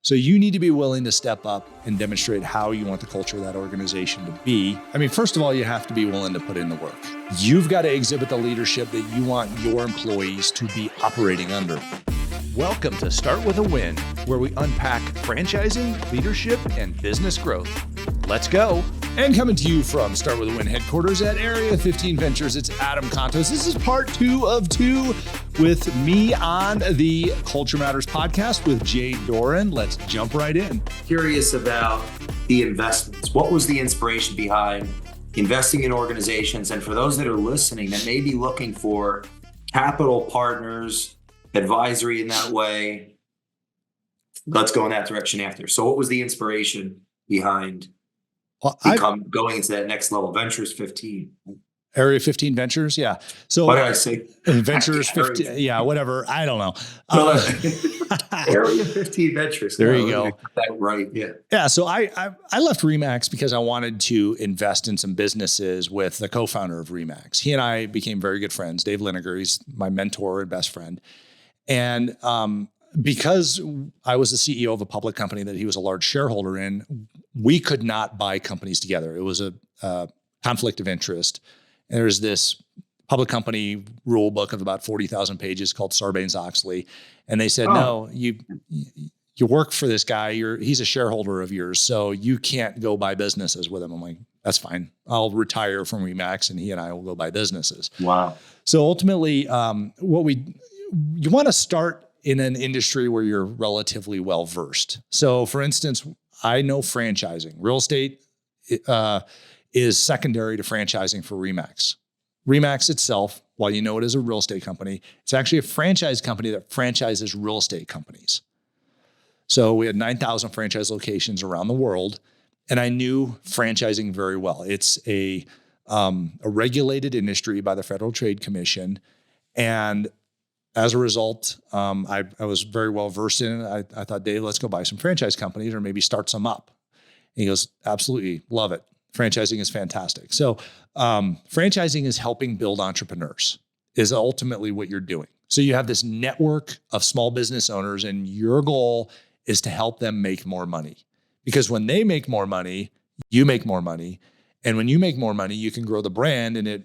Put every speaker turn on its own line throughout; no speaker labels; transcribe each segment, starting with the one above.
So you need to be willing to step up and demonstrate how you want the culture of that organization to be. I mean, first of all, you have to be willing to put in the work. You've got to exhibit the leadership that you want your employees to be operating under.
Welcome to Start With a Win, where we unpack franchising, leadership, and business growth. Let's go.
And coming to you from Start With a Win headquarters at Area 15 Ventures, it's Adam Contos. This is part 2 of 2 with me on the Culture Matters podcast with Jay Doran. Let's jump right in.
Curious about the investments. What was the inspiration behind investing in organizations? And for those that are listening that may be looking for capital partners, advisory in that way, let's go in that direction after. So what was the inspiration behind going into that next level? Ventures 15.
Area 15 Ventures, yeah. So
what did I say?
Ventures 15, yeah, whatever. I don't know.
Area 15 Ventures.
There you go.
That right, yeah.
Yeah, so I left Remax because I wanted to invest in some businesses with the co-founder of Remax. He and I became very good friends. Dave Lineker, he's my mentor and best friend. And because I was the CEO of a public company that he was a large shareholder in, we could not buy companies together. It was a conflict of interest. And there's this public company rule book of about 40,000 pages called Sarbanes-Oxley. And they said, no, you work for this guy. He's a shareholder of yours, so you can't go buy businesses with him. I'm like, that's fine. I'll retire from Remax and he and I will go buy businesses.
Wow.
So ultimately, you want to start in an industry where you're relatively well-versed. So for instance, I know franchising. Real estate is secondary to franchising for Remax. Remax itself, while you know it as a real estate company, it's actually a franchise company that franchises real estate companies. So we had 9,000 franchise locations around the world, and I knew franchising very well. It's a regulated industry by the Federal Trade Commission, and as a result, I was very well versed in it. I thought, Dave, let's go buy some franchise companies or maybe start some up. And he goes, absolutely, love it. Franchising is fantastic. So franchising is helping build entrepreneurs, is ultimately what you're doing. So you have this network of small business owners, and your goal is to help them make more money. Because when they make more money, you make more money. And when you make more money, you can grow the brand, and it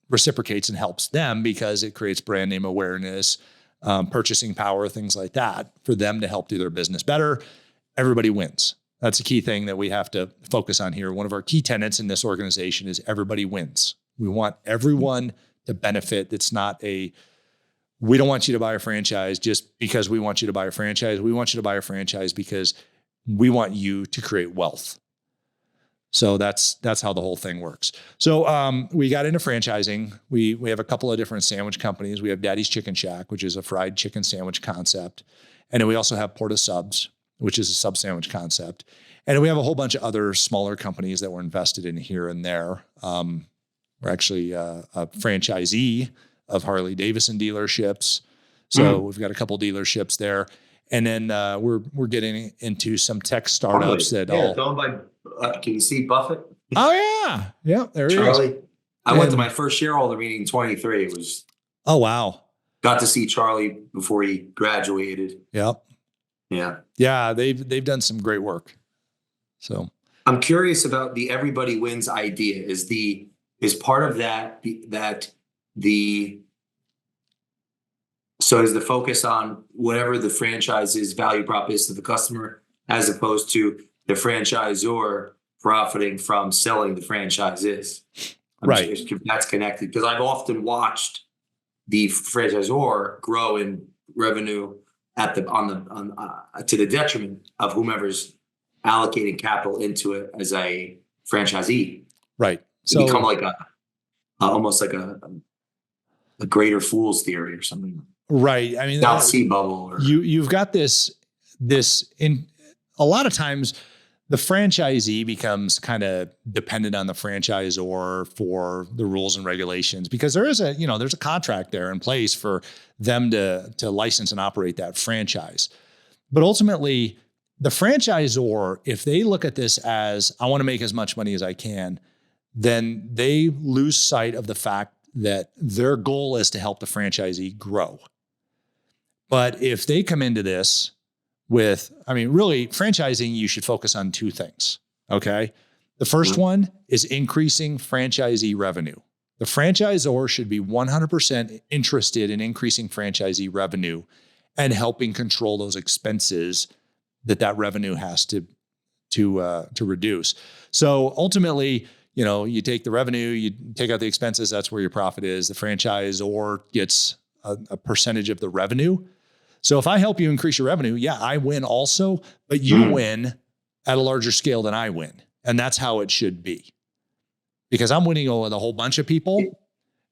reciprocates and helps them because it creates brand name awareness, purchasing power, things like that for them to help do their business better. Everybody wins. That's a key thing that we have to focus on here. One of our key tenets in this organization is everybody wins. We want everyone to benefit. It's not we don't want you to buy a franchise just because we want you to buy a franchise. We want you to buy a franchise because we want you to create wealth. So that's how the whole thing works. So we got into franchising. We have a couple of different sandwich companies. We have Daddy's Chicken Shack, which is a fried chicken sandwich concept. And then we also have Porta Subs, which is a sub sandwich concept. And then we have a whole bunch of other smaller companies that we're invested in here and there. We're actually a franchisee of Harley Davidson dealerships. So we've got a couple dealerships there. And then we're getting into some tech startups owned
by, can you see Buffett?
Oh yeah. Yeah, there he
Charlie.
is.
I went to my first shareholder meeting in 23. It was,
oh wow.
Got to see Charlie before he graduated.
Yep.
Yeah.
Yeah, they've done some great work. So
I'm curious about the everybody wins idea. Is part of that so is the focus on whatever the franchise's value prop is to the customer, as opposed to the franchisor profiting from selling the franchises?
Right.
That's connected, because I've often watched the franchisor grow in revenue to the detriment of whomever's allocating capital into it as a franchisee.
Right.
So become like almost like a greater fool's theory or something.
Right. I mean,
South Sea bubble.
You've got this in a lot of times the franchisee becomes kind of dependent on the franchisor for the rules and regulations, because there's a contract there in place for them to license and operate that franchise. But ultimately, the franchisor, if they look at this as, I want to make as much money as I can, then they lose sight of the fact that their goal is to help the franchisee grow. But if they come into this really franchising, you should focus on two things. Okay. The first one is increasing franchisee revenue. The franchisor should be 100% interested in increasing franchisee revenue and helping control those expenses that revenue has to reduce. So ultimately, you take the revenue, you take out the expenses, that's where your profit is. The franchisor gets a percentage of the revenue. So if I help you increase your revenue, yeah, I win also, but you win at a larger scale than I win. And that's how it should be. Because I'm winning with a whole bunch of people,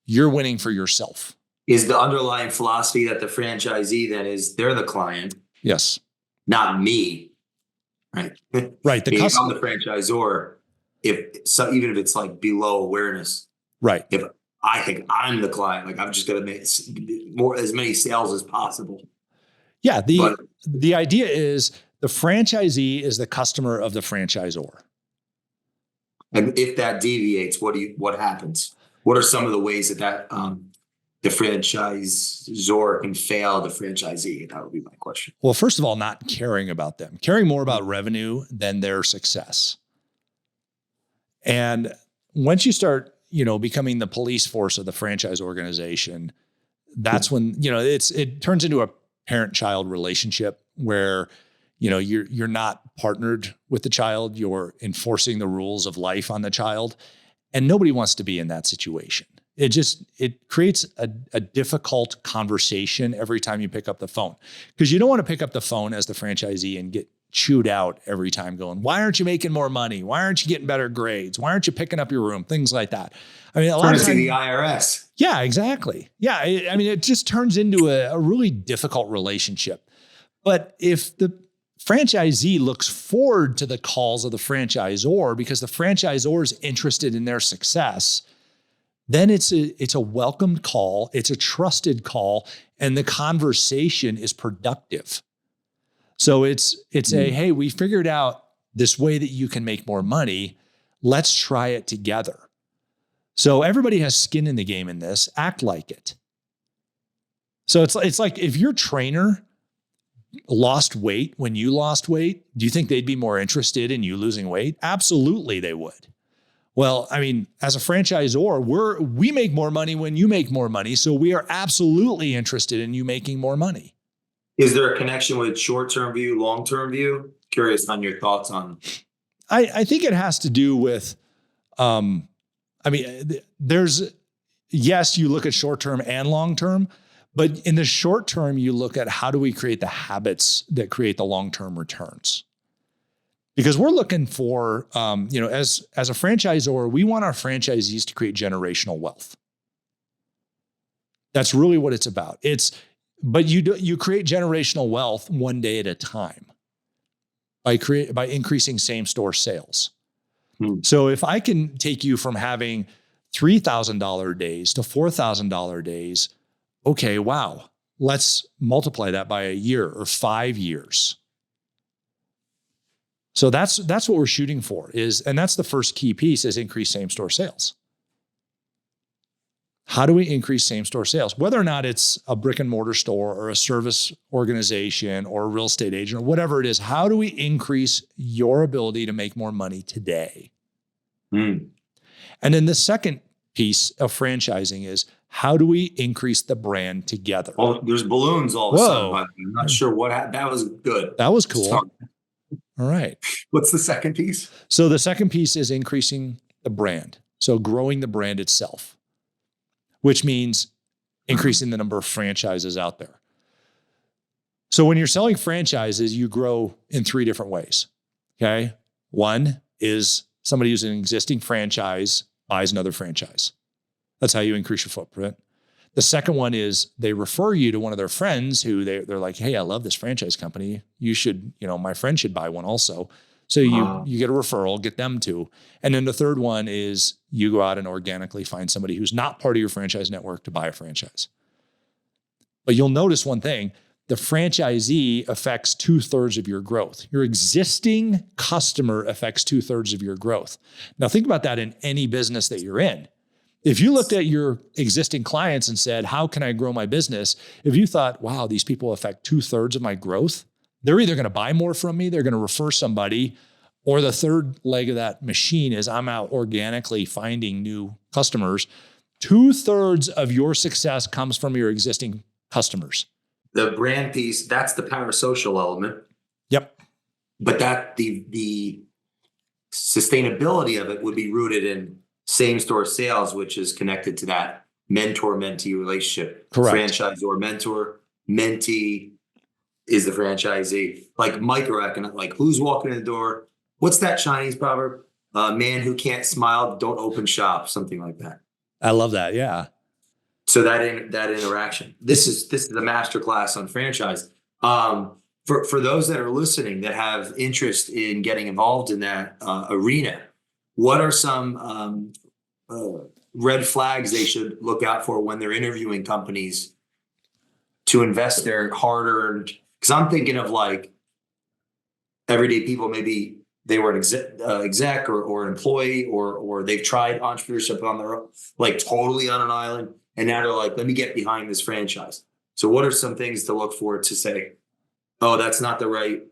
you're winning for yourself.
Is the underlying philosophy that the franchisee then is they're the client?
Yes.
Not me. Right.
Right.
The customer, I'm the franchisor. Even if it's like below awareness.
Right.
If I think I'm the client, like I'm just going to make as many sales as possible.
Yeah. The idea is the franchisee is the customer of the franchisor.
And if that deviates, what happens? What are some of the ways that the franchisor can fail the franchisee? That would be my question.
Well, first of all, not caring about them, caring more about revenue than their success. And once you start, becoming the police force of the franchise organization, that's when, it turns into a parent-child relationship where, you're not partnered with the child, you're enforcing the rules of life on the child, and nobody wants to be in that situation. It creates a difficult conversation every time you pick up the phone, because you don't want to pick up the phone as the franchisee and get chewed out every time going, why aren't you making more money? Why aren't you getting better grades? Why aren't you picking up your room? Things like that. I mean, a lot of times,
the IRS.
Yeah, exactly. Yeah. It just turns into a really difficult relationship. But if the franchisee looks forward to the calls of the franchisor because the franchisor is interested in their success, then it's a welcomed call. It's a trusted call, and the conversation is productive. So it's hey, we figured out this way that you can make more money. Let's try it together. So everybody has skin in the game in this. Act like it. So it's like if your trainer lost weight when you lost weight, do you think they'd be more interested in you losing weight? Absolutely, they would. Well, as a franchisor, we make more money when you make more money. So we are absolutely interested in you making more money.
Is there a connection with short-term view, long-term view? Curious on your thoughts on.
I think it has to do with, yes, you look at short-term and long-term, but in the short term, you look at how do we create the habits that create the long-term returns? Because we're looking for, as a franchisor, we want our franchisees to create generational wealth. That's really what it's about. But you create generational wealth one day at a time by increasing same-store sales. So if I can take you from having $3,000 days to $4,000 days, okay, wow, let's multiply that by a year or 5 years. So that's what we're shooting for and that's the first key piece is increase same-store sales. How do we increase same-store sales? Whether or not it's a brick and mortar store or a service organization or a real estate agent or whatever it is, how do we increase your ability to make more money today? And then the second piece of franchising is how do we increase the brand together?
Well, there's balloons all of a sudden. I'm not sure what happened. That was good.
That was cool. All right.
What's the second piece?
So the second piece is increasing the brand. So growing the brand itself, which means increasing the number of franchises out there. So when you're selling franchises, you grow in 3 different ways. Okay. One is somebody who's an existing franchise buys another franchise. That's how you increase your footprint. The second one is they refer you to one of their friends who they're like, hey, I love this franchise company. You should, my friend should buy one also. So you get a referral, get them to. And then the third one is you go out and organically find somebody who's not part of your franchise network to buy a franchise. But you'll notice one thing, the franchisee affects 2/3 of your growth. Your existing customer affects 2/3 of your growth. Now think about that in any business that you're in. If you looked at your existing clients and said, how can I grow my business? If you thought, wow, these people affect 2/3 of my growth, they're either going to buy more from me, they're going to refer somebody, or the third leg of that machine is I'm out organically finding new customers. 2/3 of your success comes from your existing customers.
The brand piece, that's the parasocial element.
Yep.
But that the sustainability of it would be rooted in same store sales, which is connected to that mentor-mentee relationship.
Correct.
Franchisor, mentor, mentee is the franchisee. Like microeconomic, like who's walking in the door? What's that Chinese proverb? Man who can't smile, don't open shop, something like that.
I love that. Yeah.
So that interaction. This is a master class on franchise. For those that are listening that have interest in getting involved in that arena, what are some red flags they should look out for when they're interviewing companies to invest their hard-earned? Because I'm thinking of like everyday people, maybe they were an exec or an employee, or they've tried entrepreneurship on their own, like totally on an island, and now they're like, let me get behind this franchise. So what are some things to look for to say, oh, that's not the right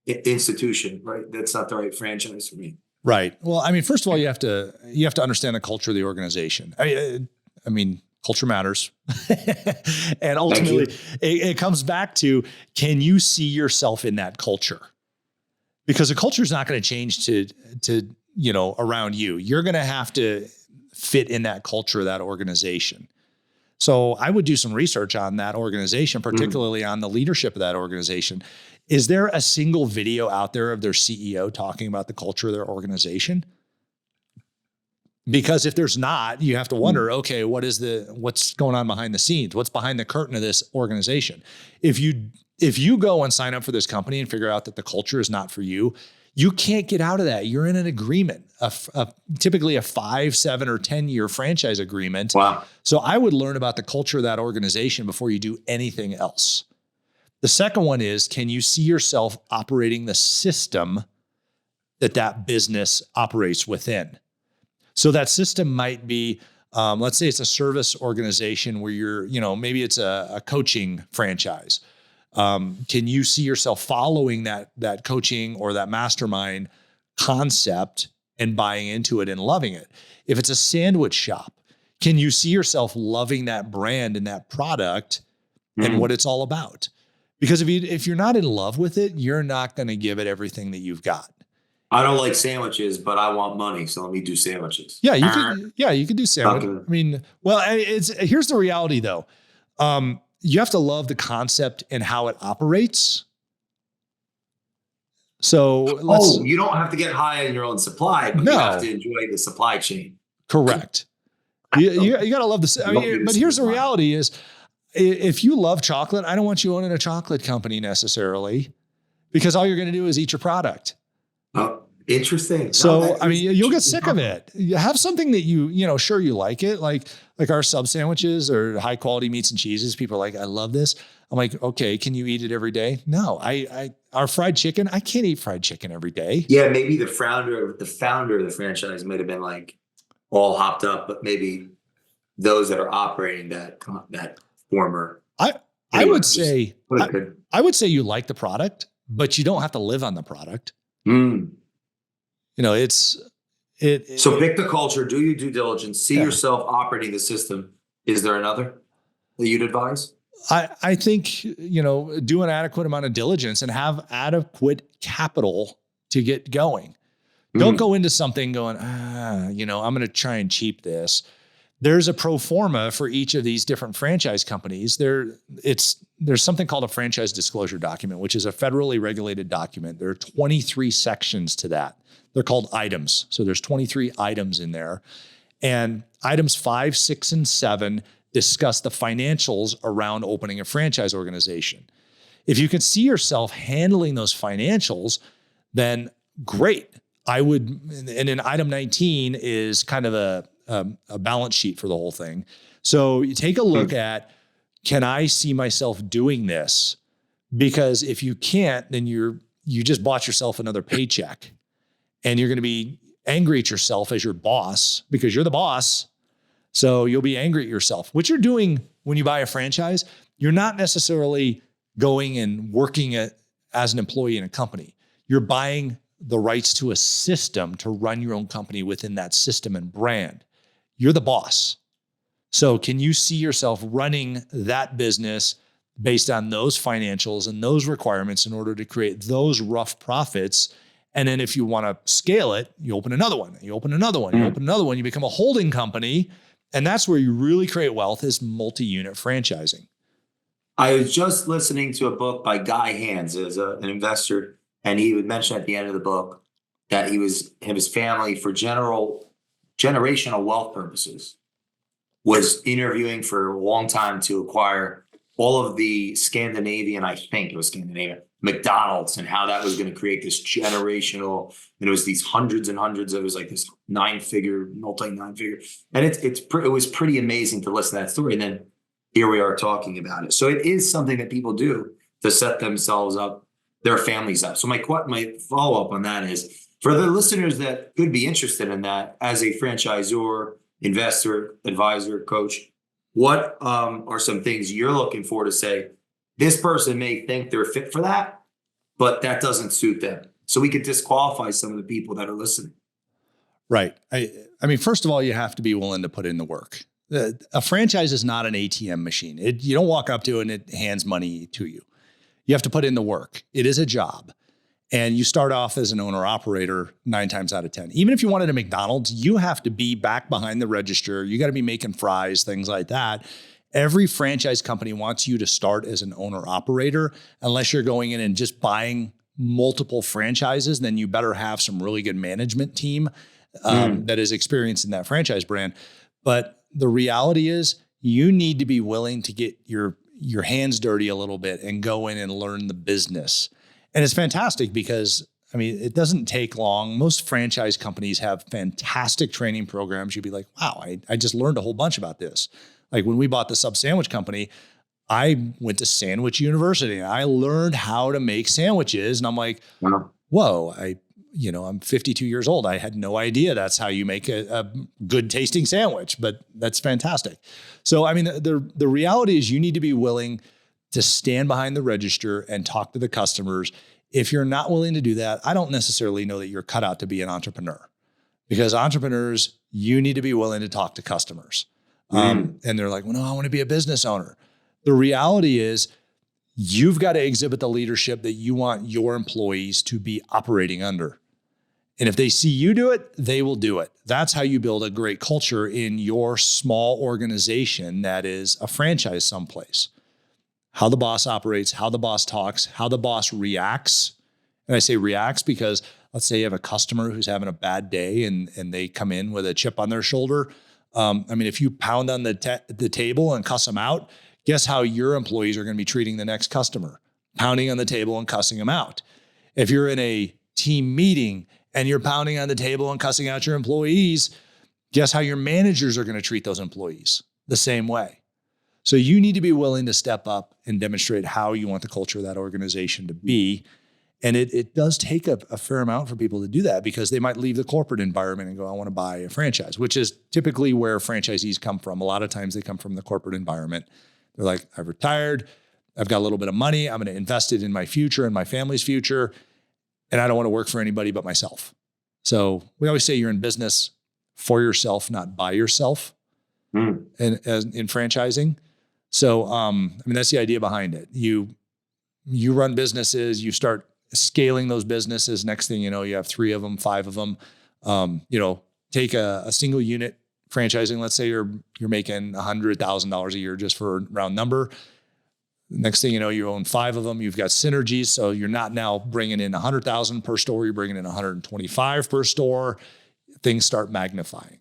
institution, right? That's not the right franchise for me.
Right. Well, I mean, first of all, you have to understand the culture of the organization. I mean, culture matters. And ultimately it comes back to, can you see yourself in that culture? Because the culture is not going to change to, around you. You're going to have to fit in that culture of that organization. So I would do some research on that organization, particularly on the leadership of that organization. Is there a single video out there of their CEO talking about the culture of their organization? Because if there's not, you have to wonder, okay, what's going on behind the scenes? What's behind the curtain of this organization? If you go and sign up for this company and figure out that the culture is not for you, you can't get out of that. You're in an agreement, typically a 5, 7, or 10-year franchise agreement.
Wow. So
I would learn about the culture of that organization before you do anything else. The second one is, can you see yourself operating the system that business operates within? So that system might be, let's say it's a service organization where maybe it's a coaching franchise. Can you see yourself following that coaching or that mastermind concept and buying into it and loving it? If it's a sandwich shop, can you see yourself loving that brand and that product and what it's all about? Because if you're not in love with it, you're not going to give it everything that you've got.
I don't like sandwiches, but I want money, so let me do sandwiches.
Yeah, you could do sandwiches. I mean, well, here's the reality though. You have to love the concept and how it operates. So
you don't have to get high on your own supply, but you have to enjoy the supply chain.
Correct. You got to love this. But here's the reality is, if you love chocolate, I don't want you owning a chocolate company necessarily, because all you're going to do is eat your product.
Oh, interesting.
So, you'll get sick of it. You have something that sure you like it, like our sub sandwiches or high quality meats and cheeses. People are like, I love this. I'm like, okay, can you eat it every day? No, our fried chicken, I can't eat fried chicken every day.
Yeah. Maybe the founder of the franchise might've been like all hopped up, but maybe those that are operating that former.
I would say you like the product, but you don't have to live on the product. So
pick the culture, do your due diligence, see yourself operating the system. Is there another that you'd advise?
I think, do an adequate amount of diligence and have adequate capital to get going. Don't go into something going, I'm going to try and cheap this. There's a pro forma for each of these different franchise companies. There's something called a franchise disclosure document, which is a federally regulated document. There are 23 sections to that. They're called items. So there's 23 items in there. And items 5, 6, and 7 discuss the financials around opening a franchise organization. If you can see yourself handling those financials, then great. And then item 19 is kind of a balance sheet for the whole thing. So you take a look at, can I see myself doing this? Because if you can't, then you just bought yourself another paycheck, and you're going to be angry at yourself as your boss because you're the boss. So you'll be angry at yourself. What you're doing when you buy a franchise, you're not necessarily going and working as an employee in a company. You're buying the rights to a system to run your own company within that system and brand. You're the boss. So can you see yourself running that business based on those financials and those requirements in order to create those rough profits? And then if you want to scale it, you open another one, you open another one, you open another one, you become a holding company. And that's where you really create wealth, is multi-unit franchising.
I was just listening to a book by Guy Hands, as an investor, and he would mention at the end of the book that his family, for generational wealth purposes, was interviewing for a long time to acquire all of the Scandinavian, I think it was Scandinavian, McDonald's, and how that was going to create this generational, and it was these hundreds and hundreds of, it was like this multi-nine-figure. And it was pretty amazing to listen to that story. And then here we are talking about it. So it is something that people do to set themselves up, their families up. So my follow-up on that is, for the listeners that could be interested in that, as a franchisor, investor, advisor, coach, what are some things you're looking for to say, this person may think they're fit for that, but that doesn't suit them? So we could disqualify some of the people that are listening.
Right. I mean, first of all, you have to be willing to put in the work. A franchise is not an ATM machine. You don't walk up to it and it hands money to you. You have to put in the work. It is a job. And you start off as an owner operator 9 times out of 10. Even if you wanted a McDonald's, you have to be back behind the register. You got to be making fries, things like that. Every franchise company wants you to start as an owner operator, unless you're going in and just buying multiple franchises. Then you better have some really good management team that is experienced in that franchise brand. But the reality is, you need to be willing to get your hands dirty a little bit and go in and learn the business. And it's fantastic because, I mean, it doesn't take long. Most franchise companies have fantastic training programs. You'd be like, wow, I just learned a whole bunch about this. Like when we bought the Sub Sandwich Company, I went to Sandwich University and I learned how to make sandwiches. And I'm like, whoa, I'm 52 years old. I had no idea that's how you make a good tasting sandwich, but that's fantastic. So, I mean, the reality is, you need to be willing to stand behind the register and talk to the customers. If you're not willing to do that, I don't necessarily know that you're cut out to be an entrepreneur, because entrepreneurs, you need to be willing to talk to customers. And they're like, well, no, I want to be a business owner. The reality is, you've got to exhibit the leadership that you want your employees to be operating under. And if they see you do it, they will do it. That's how you build a great culture in your small organization that is a franchise someplace. How the boss operates, how the boss talks, how the boss reacts. And I say reacts because, let's say you have a customer who's having a bad day and they come in with a chip on their shoulder. If you pound on the table and cuss them out, guess how your employees are going to be treating the next customer? Pounding on the table and cussing them out. If you're in a team meeting and you're pounding on the table and cussing out your employees, guess how your managers are going to treat those employees? The same way. So you need to be willing to step up and demonstrate how you want the culture of that organization to be. And it does take a fair amount for people to do that, because they might leave the corporate environment and go, I want to buy a franchise, which is typically where franchisees come from. A lot of times they come from the corporate environment. They're like, I've retired, I've got a little bit of money, I'm going to invest it in my future and my family's future, and I don't want to work for anybody but myself. So we always say you're in business for yourself, not by yourself, in franchising. So, that's the idea behind it. You run businesses, you start scaling those businesses. Next thing you know, you have 3 of them, 5 of them. Take a single unit franchising. Let's say you're making $100,000 a year, just for a round number. Next thing you know, you own 5 of them. You've got synergies. So you're not now bringing in 100,000 per store. You're bringing in 125 per store. Things start magnifying.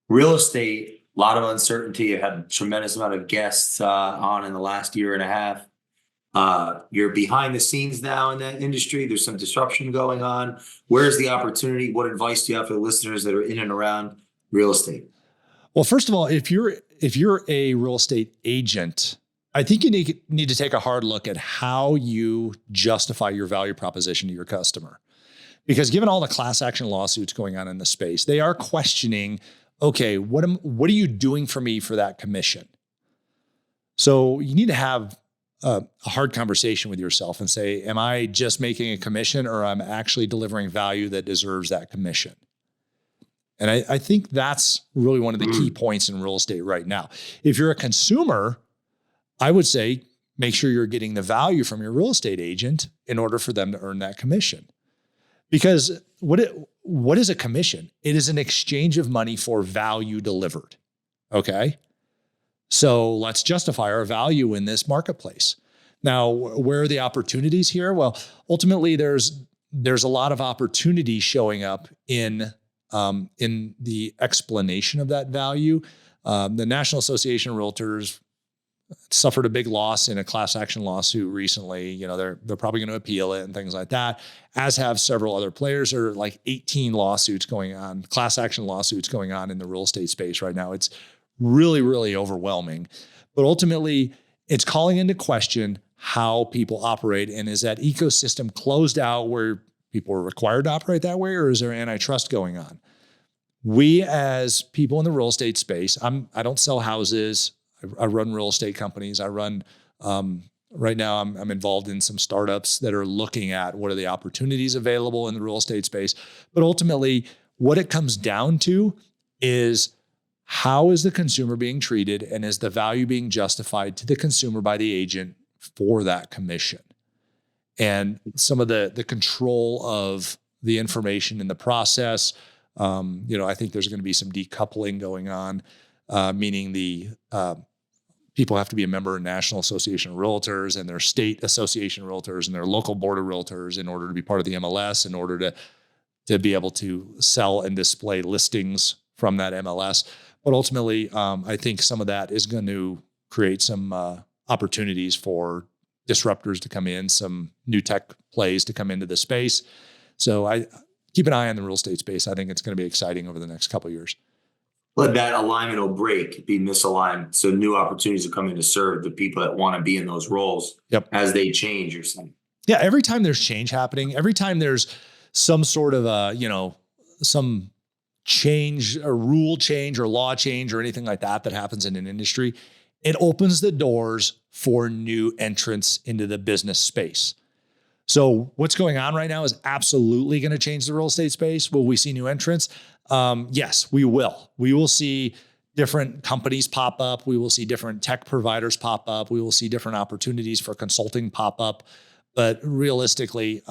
Real estate, a lot of uncertainty. You had a tremendous amount of guests on in the last year and a half. You're behind the scenes now in that industry. There's some disruption going on. Where's the opportunity? What advice do you have for the listeners that are in and around real estate?
Well, first of all, if you're a real estate agent, I think you need to take a hard look at how you justify your value proposition to your customer. Because given all the class action lawsuits going on in the space, they are questioning, okay, what are you doing for me for that commission? So you need to have a hard conversation with yourself and say, am I just making a commission, or I'm actually delivering value that deserves that commission? And I think that's really one of the key points in real estate right now. If you're a consumer, I would say make sure you're getting the value from your real estate agent in order for them to earn that commission. Because what is a commission? It is an exchange of money for value delivered. Okay. So let's justify our value in this marketplace. Now, where are the opportunities here? Well, ultimately there's a lot of opportunity showing up in the explanation of that value. The National Association of Realtors suffered a big loss in a class action lawsuit recently. They're probably going to appeal it and things like that, as have several other players. There are like 18 lawsuits going on, class action lawsuits going on in the real estate space right now. It's really, really overwhelming. But ultimately, it's calling into question how people operate. And is that ecosystem closed out where people are required to operate that way, or is there antitrust going on? We, as people in the real estate space, I don't sell houses. I run real estate companies. I run, right now I'm involved in some startups that are looking at what are the opportunities available in the real estate space. But ultimately, what it comes down to is, how is the consumer being treated, and is the value being justified to the consumer by the agent for that commission? And some of the control of the information in the process, I think there's going to be some decoupling going on, meaning the people have to be a member of National Association of Realtors and their state association of Realtors and their local board of Realtors in order to be part of the MLS, in order to be able to sell and display listings from that MLS. But ultimately, I think some of that is going to create some opportunities for disruptors to come in, some new tech plays to come into the space. So I keep an eye on the real estate space. I think it's going to be exciting over the next couple of years.
Let that alignment will break, be misaligned. So new opportunities will come in to serve the people that want to be in those roles.
Yep.
As they change, you're saying.
Yeah. Every time there's change happening, every time there's some sort of some change, a rule change or law change or anything like that happens in an industry, it opens the doors for new entrants into the business space. So what's going on right now is absolutely going to change the real estate space. Will we see new entrants? Yes, we will. We will see different companies pop up. We will see different tech providers pop up. We will see different opportunities for consulting pop up. But realistically,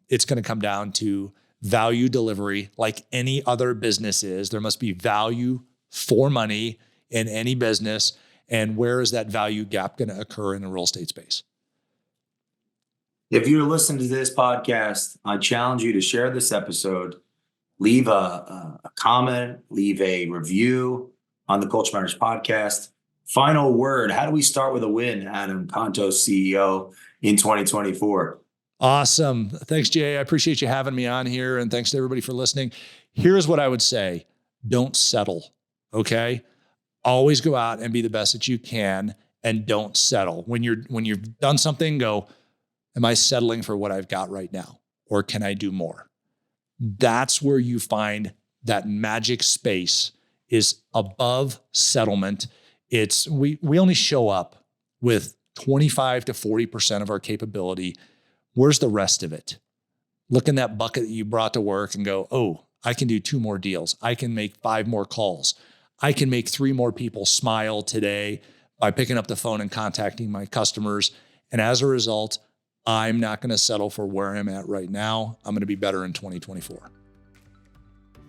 it's going to come down to value delivery, like any other business is. There must be value for money in any business. And where is that value gap going to occur in the real estate space?
If you're listening to this podcast, I challenge you to share this episode, leave a comment, leave a review on the Culture Matters podcast. Final word, how do we start with a win, Adam, Contos CEO, in 2024?
Awesome. Thanks, Jay. I appreciate you having me on here, and thanks to everybody for listening. Here's what I would say. Don't settle, okay? Always go out and be the best that you can, and don't settle. When you've done something, go, am I settling for what I've got right now? Or can I do more? That's where you find that magic space is above settlement. It's we only show up with 25 to 40% of our capability. Where's the rest of it? Look in that bucket that you brought to work and go, oh, I can do 2 more deals. I can make 5 more calls. I can make 3 more people smile today by picking up the phone and contacting my customers. And as a result, I'm not going to settle for where I'm at right now. I'm going to be better in 2024.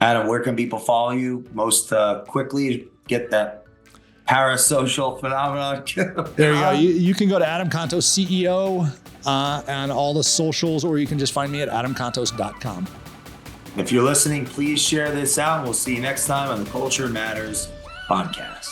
Adam, where can people follow you most quickly? Get that parasocial phenomenon.
There you go. You can go to Adam Contos CEO on all the socials, or you can just find me at adamcontos.com.
If you're listening, please share this out. We'll see you next time on the Culture Matters podcast.